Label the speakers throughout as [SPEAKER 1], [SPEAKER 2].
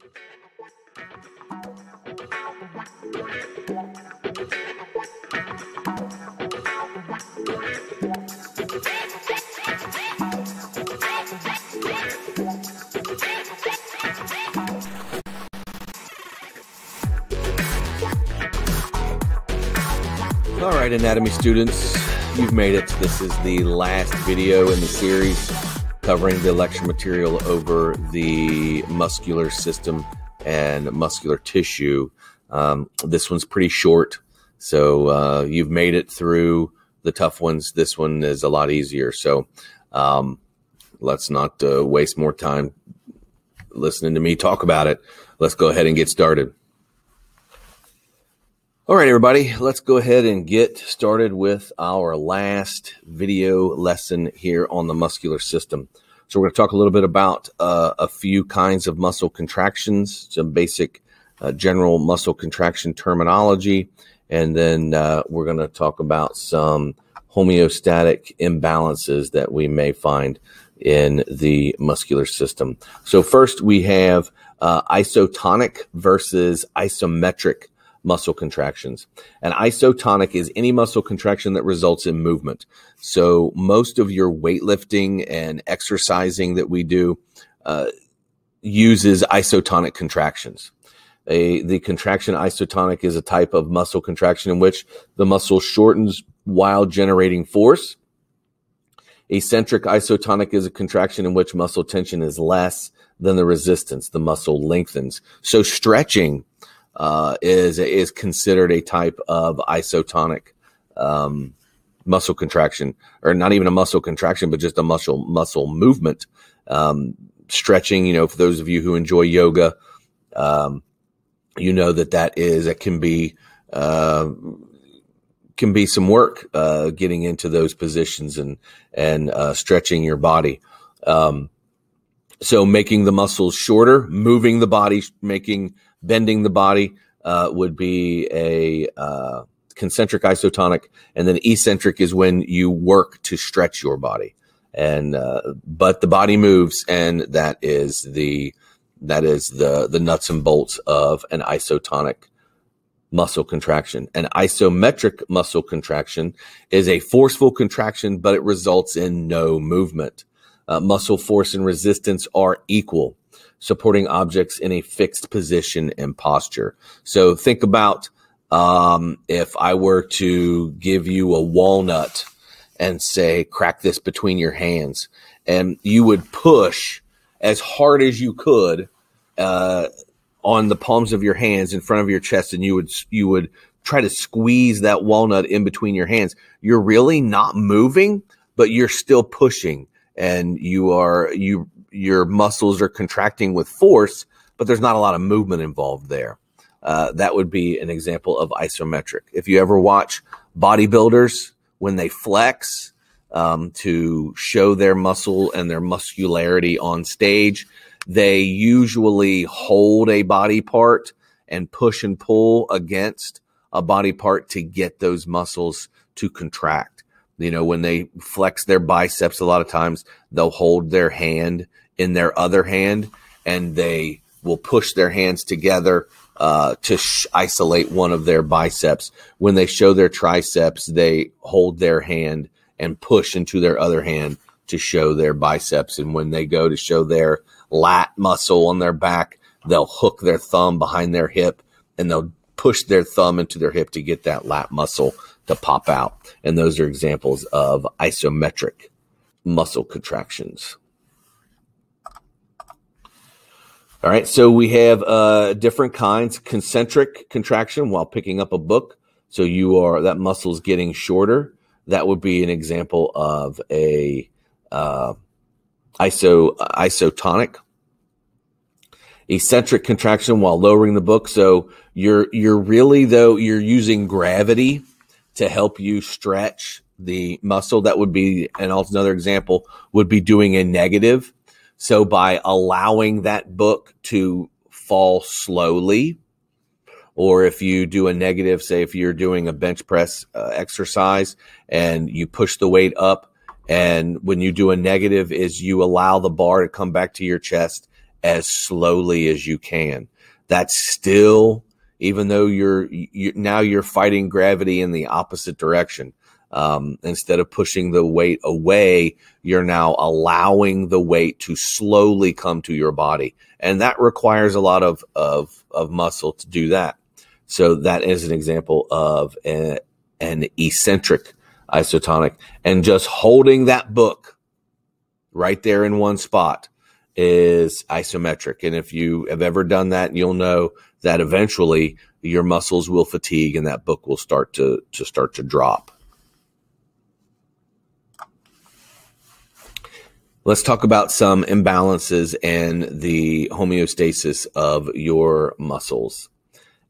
[SPEAKER 1] All right, anatomy students, you've made it. This is the last video in the series covering the lecture material over the muscular system and muscular tissue. This one's pretty short, so you've made it through the tough ones. This one is a lot easier, so let's not waste more time listening to me talk about it. Let's go ahead and get started. All right, everybody, let's go ahead and get started with our last video lesson here on the muscular system. So we're going to talk a little bit about a few kinds of muscle contractions, some basic general muscle contraction terminology, and then we're going to talk about some homeostatic imbalances that we may find in the muscular system. So first we have isotonic versus isometric muscle contractions. And isotonic is any muscle contraction that results in movement. So most of your weightlifting and exercising that we do uses isotonic contractions. The contraction isotonic is a type of muscle contraction in which the muscle shortens while generating force. Eccentric isotonic is a contraction in which muscle tension is less than the resistance. The muscle lengthens. So stretching is considered a type of isotonic muscle contraction, or not even a muscle contraction, but just a muscle movement. Stretching, you know, for those of you who enjoy yoga, you know that can be some work getting into those positions and stretching your body. So making the muscles shorter, moving the body, bending the body would be a concentric isotonic, and then eccentric is when you work to stretch your body, and but the body moves, and that is the nuts and bolts of an isotonic muscle contraction. An isometric muscle contraction is a forceful contraction, but it results in no movement. Muscle force and resistance are equal, supporting objects in a fixed position and posture. So think about if I were to give you a walnut and say, crack this between your hands, and you would push as hard as you could on the palms of your hands in front of your chest, and you would try to squeeze that walnut in between your hands. You're really not moving, but you're still pushing, and your muscles are contracting with force, but there's not a lot of movement involved there. That would be an example of isometric. If you ever watch bodybuilders when they flex to show their muscle and their muscularity on stage, they usually hold a body part and push and pull against a body part to get those muscles to contract. You know, when they flex their biceps, a lot of times they'll hold their hand in their other hand, and they will push their hands together to isolate one of their biceps. When they show their triceps, they hold their hand and push into their other hand to show their biceps. And when they go to show their lat muscle on their back, they'll hook their thumb behind their hip, and they'll push their thumb into their hip to get that lat muscle to pop out. And those are examples of isometric muscle contractions. All right, so we have different kinds. Concentric contraction while picking up a book. So that muscle's getting shorter. That would be an example of a isotonic. Eccentric contraction while lowering the book. So you're using gravity to help you stretch the muscle. That would be, and also another example would be doing a negative. So by allowing that book to fall slowly, or if you do a negative, say if you're doing a bench press exercise and you push the weight up, and when you do a negative is you allow the bar to come back to your chest as slowly as you can. That's still, even though you're fighting gravity in the opposite direction. Instead of pushing the weight away, you're now allowing the weight to slowly come to your body. And that requires a lot of muscle to do that. So that is an example of an eccentric isotonic. And just holding that book right there in one spot is isometric. And if you have ever done that, you'll know that eventually your muscles will fatigue and that book will start to drop. Let's talk about some imbalances and the homeostasis of your muscles.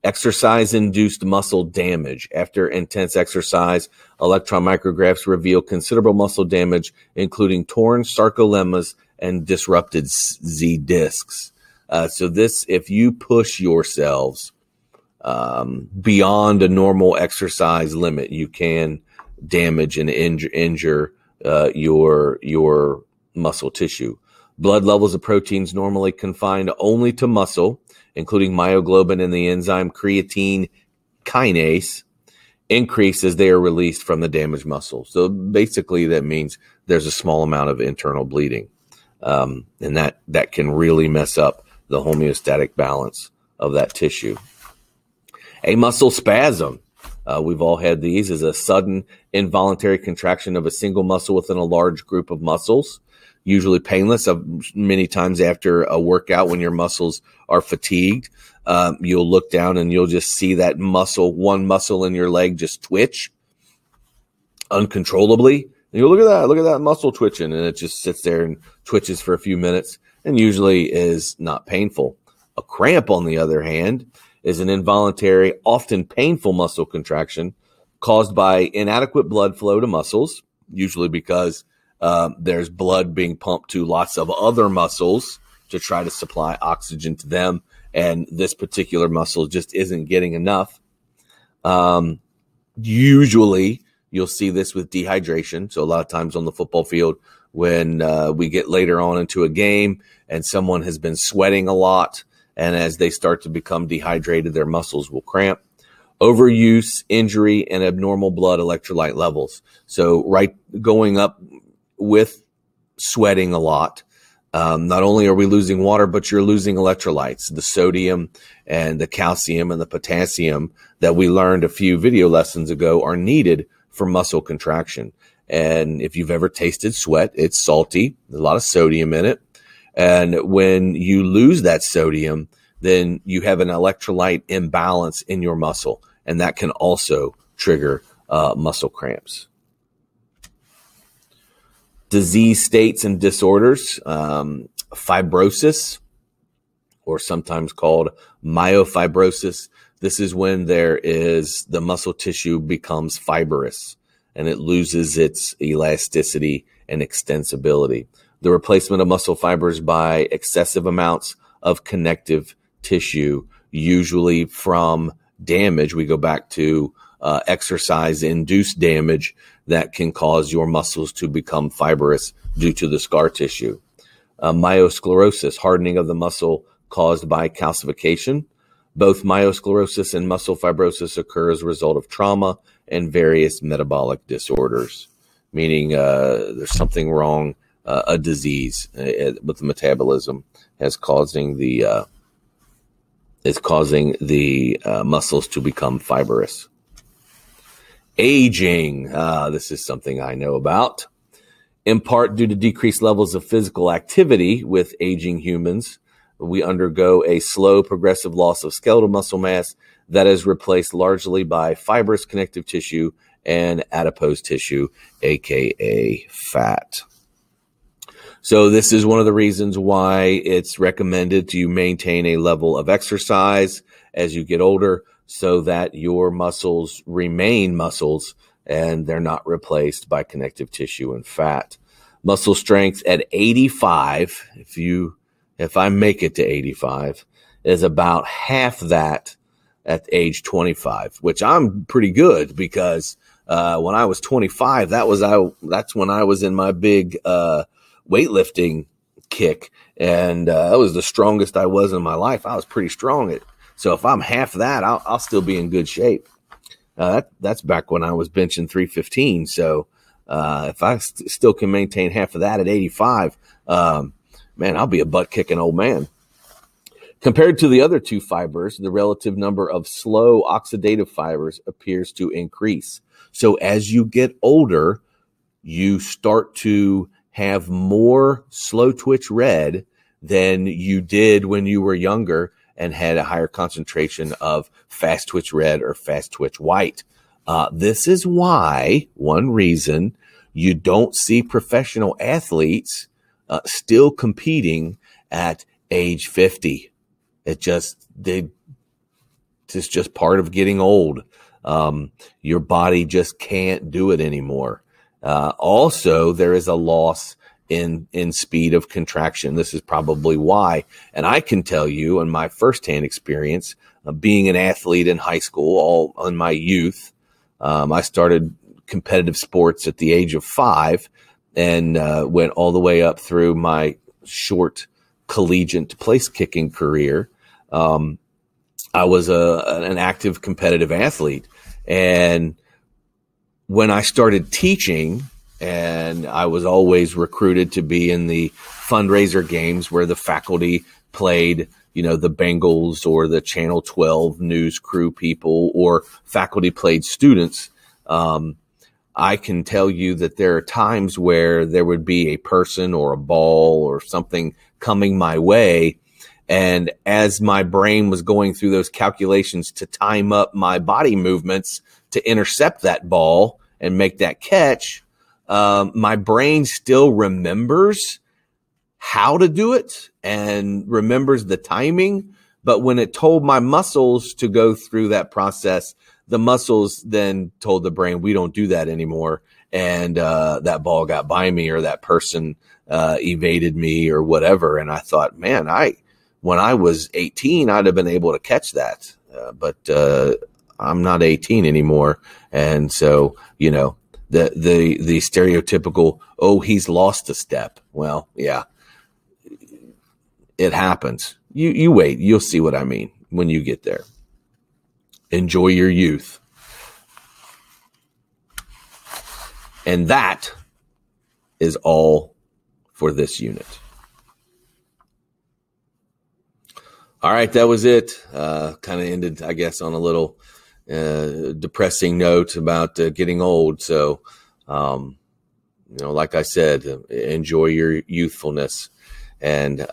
[SPEAKER 1] Exercise-induced muscle damage. After intense exercise, electron micrographs reveal considerable muscle damage, including torn sarcolemmas and disrupted Z discs. So this, if you push yourselves beyond a normal exercise limit, you can damage and injure your muscle tissue. Blood levels of proteins normally confined only to muscle, including myoglobin and the enzyme creatine kinase, increase as they are released from the damaged muscle. So basically that means there's a small amount of internal bleeding. And that can really mess up the homeostatic balance of that tissue. A muscle spasm. We've all had these, is a sudden involuntary contraction of a single muscle within a large group of muscles, usually painless. Many times after a workout, when your muscles are fatigued, you'll look down and you'll just see that one muscle in your leg just twitch uncontrollably. And you'll look at that muscle twitching, and it just sits there and twitches for a few minutes and usually is not painful. A cramp, on the other hand, is an involuntary, often painful muscle contraction caused by inadequate blood flow to muscles, usually because there's blood being pumped to lots of other muscles to try to supply oxygen to them, and this particular muscle just isn't getting enough. Usually, you'll see this with dehydration. So a lot of times on the football field, when we get later on into a game and someone has been sweating a lot, and as they start to become dehydrated, their muscles will cramp. Overuse, injury, and abnormal blood electrolyte levels. So going up with sweating a lot, not only are we losing water, but you're losing electrolytes, the sodium and the calcium and the potassium that we learned a few video lessons ago are needed for muscle contraction. And if you've ever tasted sweat, it's salty, there's a lot of sodium in it. And when you lose that sodium, then you have an electrolyte imbalance in your muscle, and that can also trigger muscle cramps. Disease states and disorders, fibrosis, or sometimes called myofibrosis. This is when the muscle tissue becomes fibrous and it loses its elasticity and extensibility. The replacement of muscle fibers by excessive amounts of connective tissue, usually from damage. We go back to exercise-induced damage that can cause your muscles to become fibrous due to the scar tissue. Myosclerosis, hardening of the muscle caused by calcification. Both myosclerosis and muscle fibrosis occur as a result of trauma and various metabolic disorders, meaning there's something wrong, a disease with the metabolism is causing the muscles to become fibrous. Aging, this is something I know about. In part due to decreased levels of physical activity with aging humans, we undergo a slow progressive loss of skeletal muscle mass that is replaced largely by fibrous connective tissue and adipose tissue, aka fat. So this is one of the reasons why it's recommended to maintain a level of exercise as you get older so that your muscles remain muscles and they're not replaced by connective tissue and fat. Muscle strength at 85, if I make it to 85, is about half that at age 25, which I'm pretty good because when I was 25, that's when I was in my big weightlifting kick, And that was the strongest I was in my life. I was pretty strong. So if I'm half that, I'll still be in good shape. That's back when I was benching 315. So if I still can maintain half of that at 85, man, I'll be a butt-kicking old man. Compared to the other two fibers, the relative number of slow oxidative fibers appears to increase. So as you get older, you start to have more slow twitch red than you did when you were younger and had a higher concentration of fast twitch red or fast twitch white. This is why, one reason, you don't see professional athletes still competing at age 50. It's just part of getting old. Your body just can't do it anymore. Also, there is a loss in speed of contraction. This is probably why. And I can tell you in my firsthand experience, being an athlete in high school, all in my youth, I started competitive sports at the age of 5 and went all the way up through my short collegiate place kicking career. I was an active competitive athlete. And when I started teaching, and I was always recruited to be in the fundraiser games where the faculty played, the Bengals or the Channel 12 news crew people, or faculty played students. I can tell you that there are times where there would be a person or a ball or something coming my way. And as my brain was going through those calculations to time up my body movements to intercept that ball and make that catch, my brain still remembers how to do it and remembers the timing. But when it told my muscles to go through that process, the muscles then told the brain, we don't do that anymore. And that ball got by me, or that person evaded me, or whatever. And I thought, man, when I was 18, I'd have been able to catch that. But I'm not 18 anymore. And so, the stereotypical, oh, he's lost a step. Well, yeah, it happens. You wait, you'll see what I mean when you get there. Enjoy your youth. And that is all for this unit. All right, that was it. Kind of ended, I guess, on a little depressing note about getting old. So, like I said, enjoy your youthfulness. And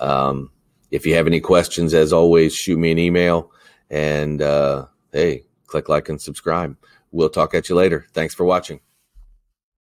[SPEAKER 1] if you have any questions, as always, shoot me an email. And hey, click like and subscribe. We'll talk at you later. Thanks for watching.